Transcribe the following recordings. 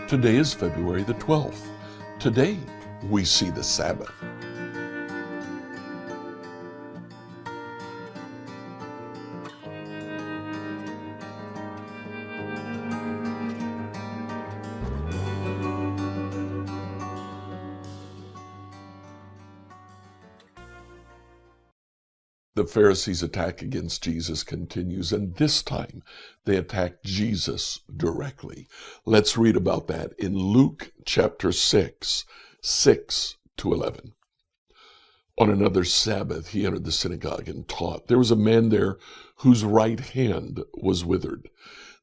Today is February the 12th. Today we see the Sabbath. The Pharisees' attack against Jesus continues, and this time they attack Jesus directly. Let's read about that in Luke chapter 6, 6 to 11. On another Sabbath, he entered the synagogue and taught. There was a man there whose right hand was withered.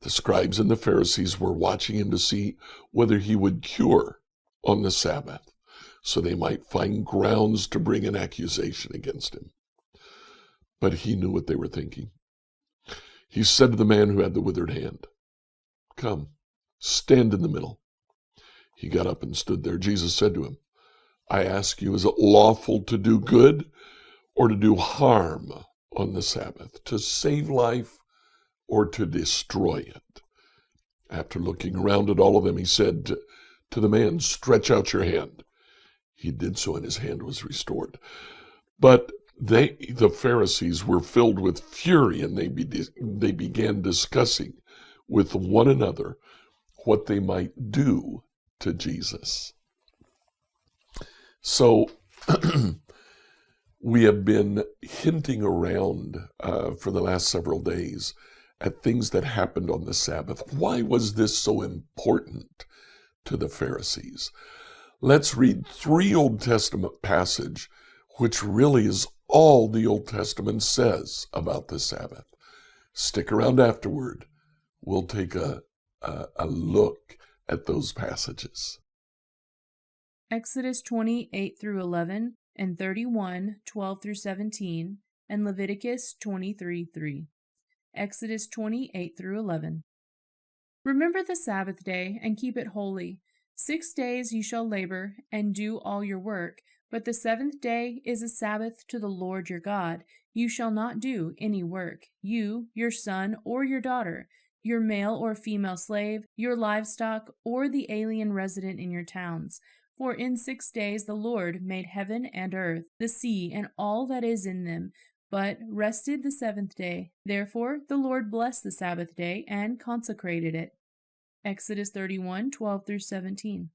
The scribes and the Pharisees were watching him to see whether he would cure on the Sabbath, so they might find grounds to bring an accusation against him. But he knew what they were thinking. He said to the man who had the withered hand, "Come, stand in the middle." He got up and stood there. Jesus said to him, "I ask you, is it lawful to do good or to do harm on the Sabbath, to save life or to destroy it?" After looking around at all of them, he said to the man, "Stretch out your hand." He did so, and his hand was restored. But the Pharisees were filled with fury, and they began discussing with one another what they might do to Jesus. So we have been hinting around for the last several days at things that happened on the Sabbath. Why was this so important to the Pharisees? Let's read 3 Old Testament passages, which really is all the Old Testament says about the Sabbath. Stick around afterward. We'll take a look at those passages. Exodus 20:8 through 11, and 31:12 through 17, and Leviticus 23:3. Exodus 20:8 through 11. Remember the Sabbath day and keep it holy. 6 days you shall labor and do all your work, but the 7th day is a Sabbath to the Lord your God. You shall not do any work, you, your son or your daughter, your male or female slave, your livestock, or the alien resident in your towns. For in 6 days the Lord made heaven and earth, the sea, and all that is in them, but rested the 7th day. Therefore the Lord blessed the Sabbath day and consecrated it. Exodus 31:12 through 17.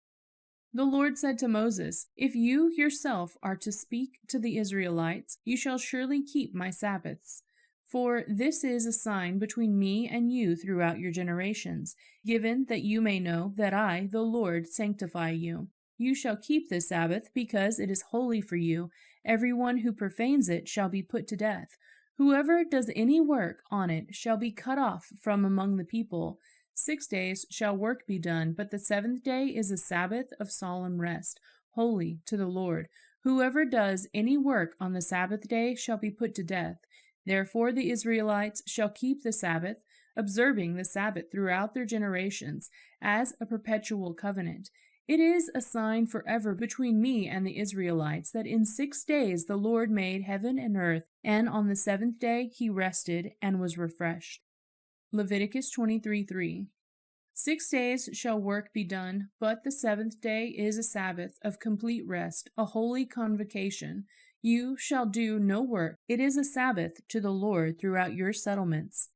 The Lord said to Moses, "If you yourself are to speak to the Israelites, you shall surely keep my Sabbaths. For this is a sign between me and you throughout your generations, given that you may know that I, the Lord, sanctify you. You shall keep this Sabbath because it is holy for you. Everyone who profanes it shall be put to death. Whoever does any work on it shall be cut off from among the people. 6 days shall work be done, but the 7th day is a Sabbath of solemn rest, holy to the Lord. Whoever does any work on the Sabbath day shall be put to death. Therefore the Israelites shall keep the Sabbath, observing the Sabbath throughout their generations, as a perpetual covenant. It is a sign forever between me and the Israelites, that in 6 days the Lord made heaven and earth, and on the 7th day he rested and was refreshed." Leviticus 23:3. 6 days shall work be done, but the 7th day is a Sabbath of complete rest, a holy convocation. You shall do no work. It is a Sabbath to the Lord throughout your settlements.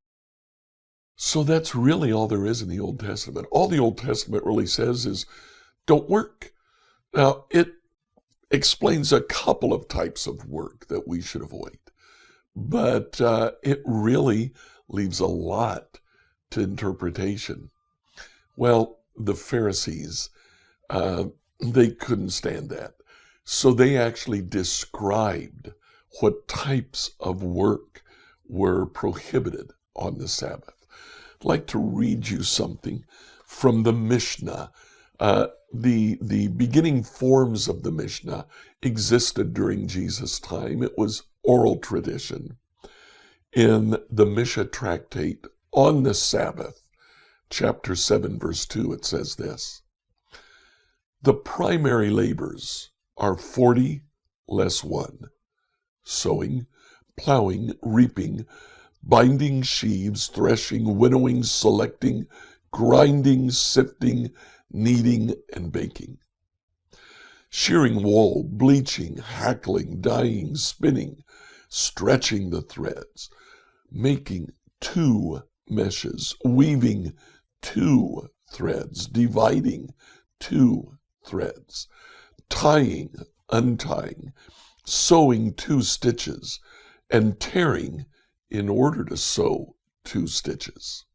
So that's really all there is in the Old Testament. All the Old Testament really says is, don't work. Now, it explains a couple of types of work that we should avoid, but it really leaves a lot to interpretation. Well, the Pharisees, they couldn't stand that. So they actually described what types of work were prohibited on the Sabbath. I'd like to read you something from the Mishnah. The beginning forms of the Mishnah existed during Jesus' time. It was oral tradition. In the Mishnah tractate on the Sabbath, chapter 7, verse 2, it says this: "The primary labors are 40 less 1, sowing, plowing, reaping, binding sheaves, threshing, winnowing, selecting, grinding, sifting, kneading, and baking. Shearing wool, bleaching, hackling, dyeing, spinning, stretching the threads, making 2 meshes, weaving 2 threads, dividing 2 threads, tying, untying, sewing 2 stitches, and tearing in order to sew 2 stitches.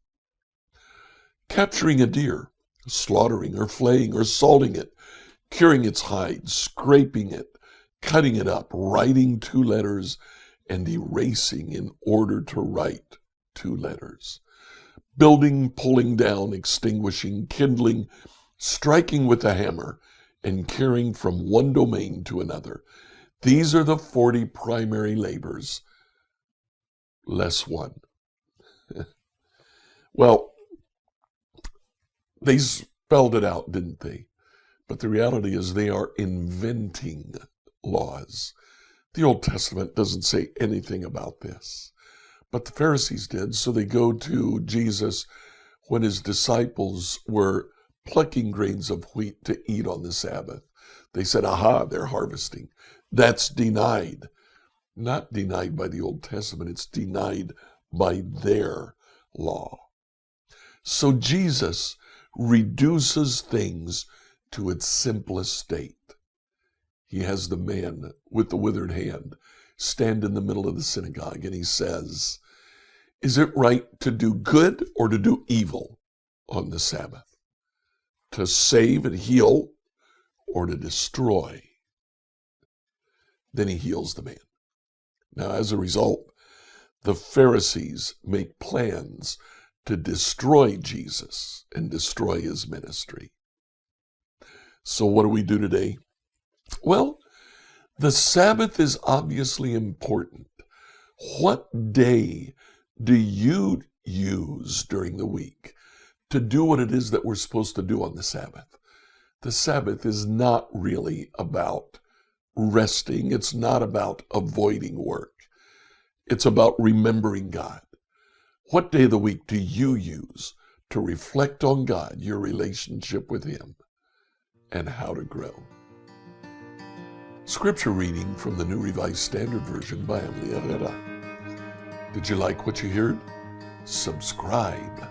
Capturing a deer, slaughtering or flaying or salting it, curing its hide, scraping it, cutting it up, writing 2 letters, and erasing in order to write 2 letters. Building, pulling down, extinguishing, kindling, striking with a hammer, and carrying from one domain to another. These are the 40 primary labors, less one. Well, they spelled it out, didn't they? But the reality is they are inventing laws. The Old Testament doesn't say anything about this. But the Pharisees did, so they go to Jesus when his disciples were plucking grains of wheat to eat on the Sabbath. They said, aha, they're harvesting. That's denied. Not denied by the Old Testament, it's denied by their law. So Jesus reduces things to its simplest state. He has the man with the withered hand stand in the middle of the synagogue, and he says, is it right to do good or to do evil on the Sabbath? To save and heal or to destroy? Then he heals the man. Now, as a result, the Pharisees make plans to destroy Jesus and destroy his ministry. So what do we do today? Well, the Sabbath is obviously important. What day do you use during the week to do what it is that we're supposed to do on the Sabbath? The Sabbath is not really about resting. It's not about avoiding work. It's about remembering God. What day of the week do you use to reflect on God, your relationship with him, and how to grow? Scripture reading from the New Revised Standard Version by Emily Herrera. Did you like what you heard? Subscribe